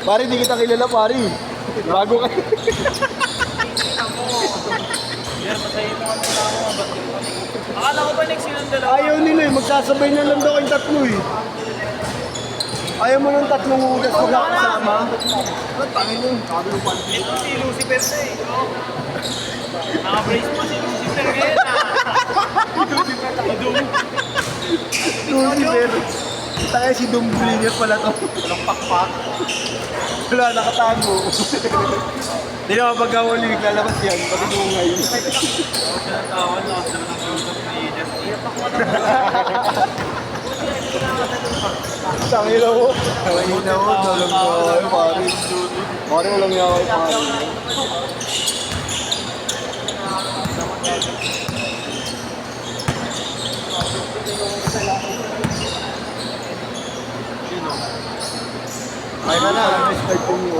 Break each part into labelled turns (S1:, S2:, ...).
S1: Pare, di kita kilala, pare. Bago ka.
S2: Akala ko ba next yun ang dalawa?
S1: Ayaw nila eh. Magsasabay na lang daw kayong tatlo eh. Ayaw mo ng tatlong hugas magkakasama? Tangin mo.
S2: Ito si Lucifer na eh. Naka-brace pa si Lucifer ngayon ah.
S1: Lucifer. Tayo si Dumblinger pala to.
S2: Walang pakpak.
S1: Wala, nakatago. Hindi naman pagkawali, naglalabas yan. Pati bungay.
S2: Tawan na ako ng usap ni Justin.
S1: Tangina mo. Tangina mo. Dalang tayo, pare. Pare, walang yakay, pare. Ay na na, start yung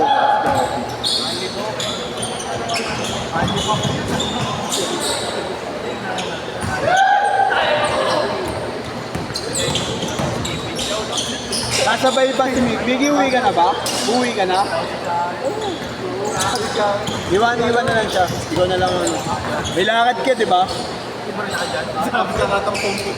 S1: kasabay ba si Biggie, uwi ka na ba? Uwi ka na? Iwan na lang siya. Ikaw na lang. May lakad ka, di ba? Sabi ka natang tungkot.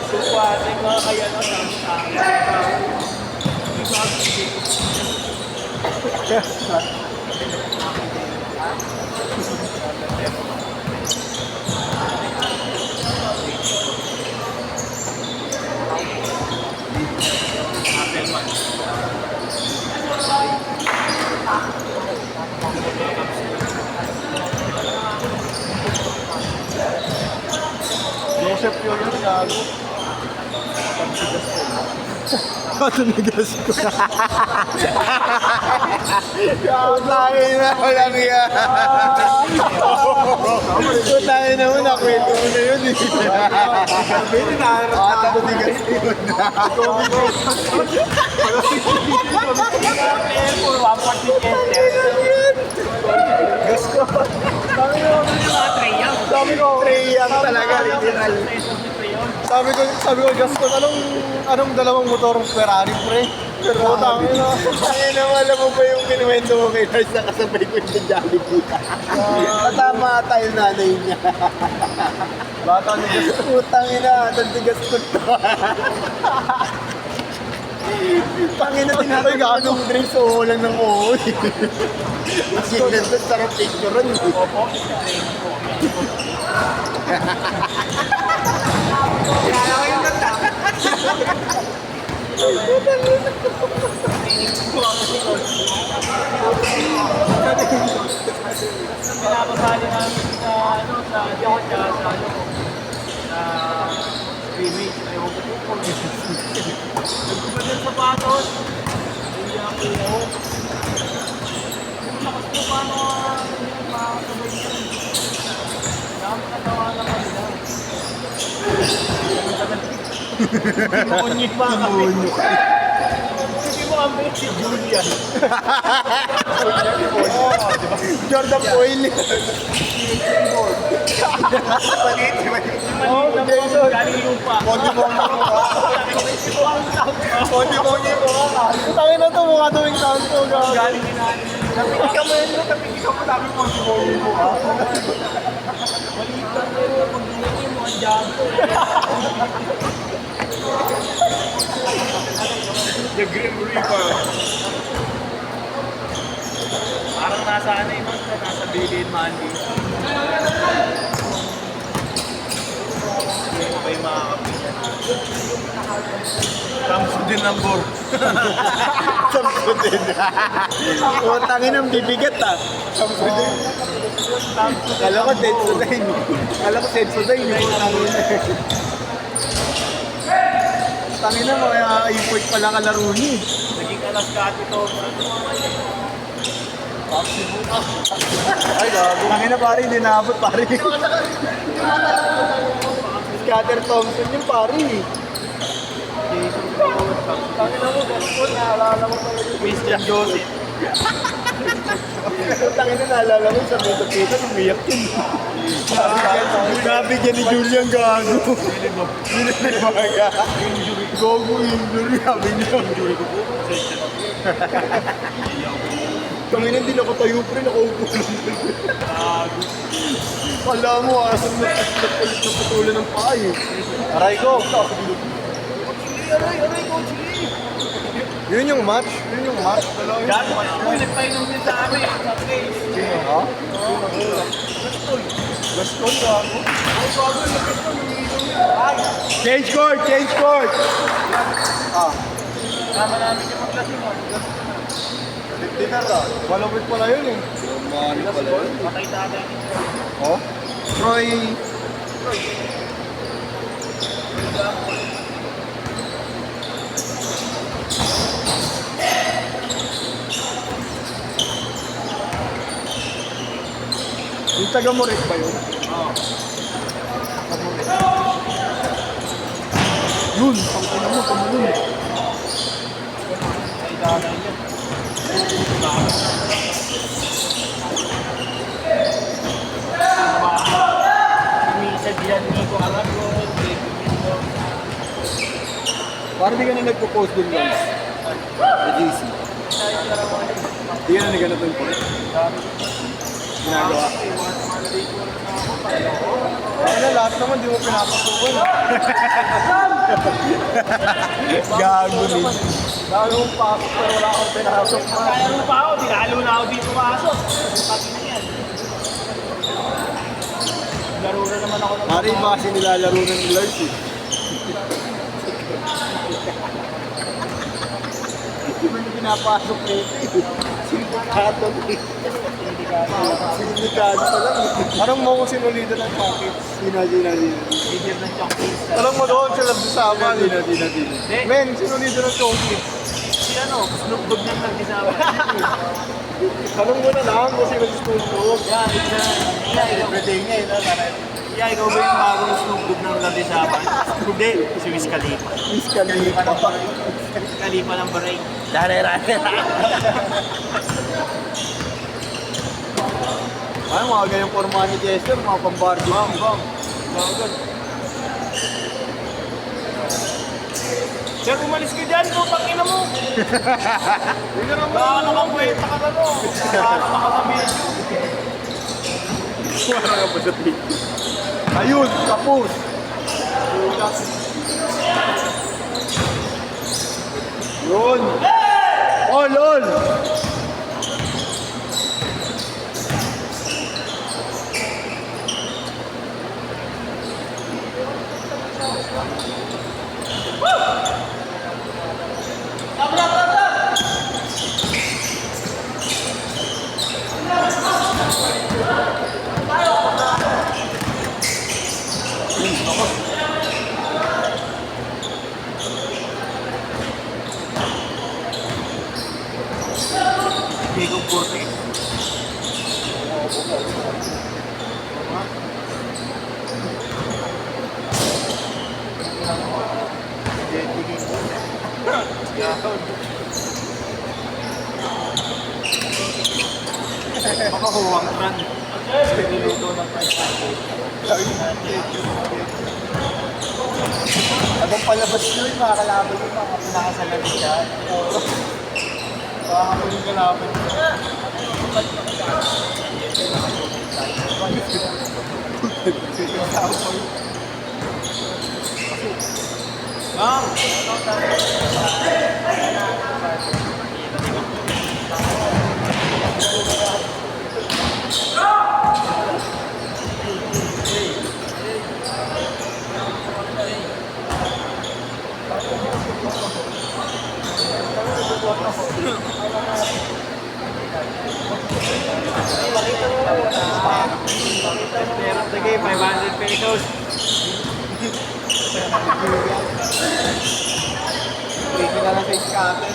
S2: Suwate mga kaya na
S1: Joseph yun yung gago. Patumigas ko. Putangin na, walang yan. Putangin na mo, nakwento mo na yun eh. Patumigas ko yun. Gas ko. Sabi ko, Treyang talaga, literal. Sabi ko, Gaston, anong dalawang motor Ferrari, pre? Pero tangin na. Tangin na, alam mo ba yung kinuwento mo kay Lars na kasabay ko yung Jollibee? Matama tayo nanay niya. Bata ni Gaston. Putangin na, tanti Gaston to. Tangin na, tinatay ka anong drinks o lang ng oo. Signal doon, sarap picture ron.
S2: Opo. Pinapasali namin sa streaming. Ayaw ko po. Nagkupalit sa patos. Hindi ako. Lakas po paano makakasabay niya. Dami katawa na kanila. Tinuunyik pa kami. Hindi mo kami si Julian.
S1: Jordan Boyle. Jason.
S2: Galing lupa.
S1: Pondi Mongi mo. Tangin na to, mukha tuwing taon ko.
S2: Galing inaani.
S1: Tapos ka mo yun, tapos ka mo sabi Pondi Mongi mo.
S2: Maliit lang pero pag ginagin mo ang jago.
S1: The Grim Reaper.
S2: Parang nasa ano yun, nasa Billion Mandy. Hindi mo ba yung makakapitan?
S1: Samsudin ang bor. Samsudin. Tangin ang bibigat ah. Samsudin. Kala ko dead sudain. Kala ko dead sudain. Tangin na mo, import pala kalaro niya.
S2: Naging alaskati to.
S1: Ay, gago. Tangin na pare, hindi naabot pare. Scatter Thompson yung pare. Jason Tangina mo, Gaston, naalala mo talaga yung
S2: Christian Joseph.
S1: Tangina, naalala mo sa Beto Pita, umiyak yun. Nabigyan ni Julian gago. Binibaga. Gogo injury, sabi niya. Tangina, hindi ako tayo pre, nakaupo lang. Kala mo, asan na putulan ng paa eh. Aray ko. Aray ko, sige. Yun yung match.
S2: Gago ka ako, nagpainom din sa amin. Sa face.
S1: Sino ha? Gaston gago. Change court!
S2: Tama namin yung maglasing mo.
S1: Dinner na. Malapit pala yun eh. Mani pala yun.
S2: Patay tatay.
S1: Oh? Troy. Yung taga Moret ba yun?
S2: Oo.
S1: Yun! Pangkina mo, tumalun.
S2: Patay tatay niya. Minsan diyan Nico Arago, Diego Mendo.
S1: Parang di ka na nagpo-post dun guys. Sa GC. Di ka na naghanap yung post. Ginagawa. Kaya na lahat naman di mo pinapasukan. Gago din. Dami mong pasok pero wala akong pinasok.
S2: Kaya mo pa ako, dinalo na ako dito pasok. Pati na yan. Laro na naman ako ng
S1: Mari ba kasi nilalaro ng Lars eh. Hindi mo na pinapasok nito eh. Sindikato eh. Sindikato pa lang eh. Parang mo ko sinulida ng package. Sina.
S2: leader ng chocolates.
S1: Parang mo doon sila kasama. Sina.
S2: Hindi,
S1: Men, sinulida ng chocolate.
S2: si ano, Snoop Dogg nang nag-isama.
S1: Tanong mo na lang kung sino si Snoop Dogg.
S2: Yan,
S1: Everything niya eh.
S2: yeah, ikaw ba yung bagong Snoop Dogg nang nag-isama? Hindi, si Wiz Khalifa.
S1: Miss Khalifa.
S2: Wiz Khalifa ng Bahrain.
S1: Ay, mga ganyang forma ni Chester, mga pambarbie.
S2: Bang. Sir, umalis ka dyan, putang ina mo.
S1: Hindi ka naman.
S2: Baka naman kwenta ka na mo. Baka naman ka sa medyo.
S1: Wala ka pa sa video. Ayun, tapos. Yun. All.
S2: Diego Cortez. Baka huwang tran. Niluto ng
S1: Abang palabas yun, makakalaban yung mga
S2: pinakasalamit siya.
S1: Baka kami yung kalaban.
S2: Pero sige, 500 pesos.
S1: Hindi na lang sa scatter.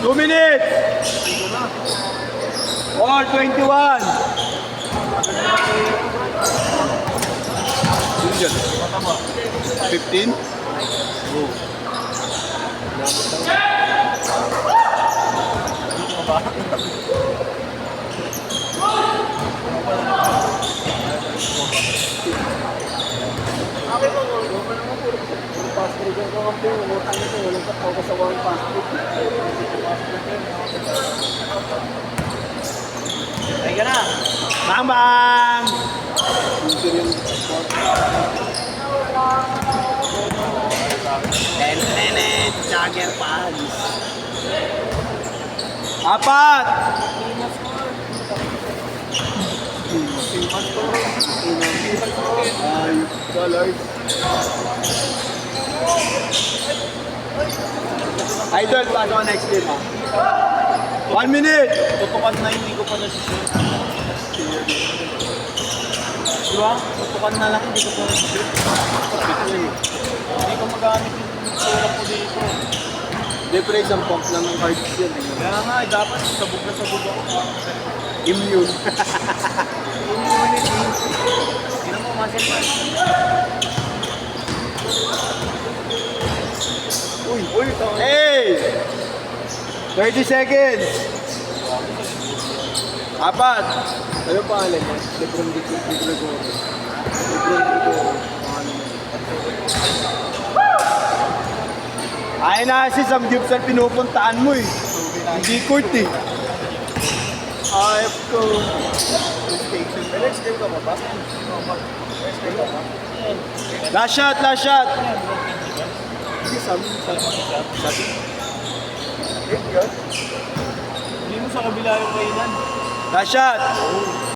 S1: Two minutes! All 21! dyan?
S2: Matama.
S1: 15? Oo.
S2: Dito ba?
S1: Akin mo, naman puro fast food ko kasi umutang ito, walang focus sa one fast food.
S2: Ay ka na.
S1: Bang bang!
S2: Tenet, jagger pants.
S1: Apat! Ay, dollars. Idol, paano ka next game, ha? 1 minute!
S2: Tutukan na hindi ko pa nasusunod. Diba? Tutukan na lang hindi ko pa nasusunod. Hindi ko magamit yung tulak ko dito.
S1: Hindi, pre, isang pump lang ng cards yan.
S2: Kaya nga, dapat sabog na sabog ako.
S1: Immune.
S2: Immunity. Tignan mo, muscle man.
S1: Uy, hey! 30 seconds! Apat! Ano pangalan niya? Lebron Gregorio. Ay na si Sam Gibson pinupuntaan mo eh. Hindi court eh. AF ko. Next game ka ba ba? Last shot, last shot! Si Sam.
S2: Hindi mo sa kabila yung kainan.
S1: Last shot!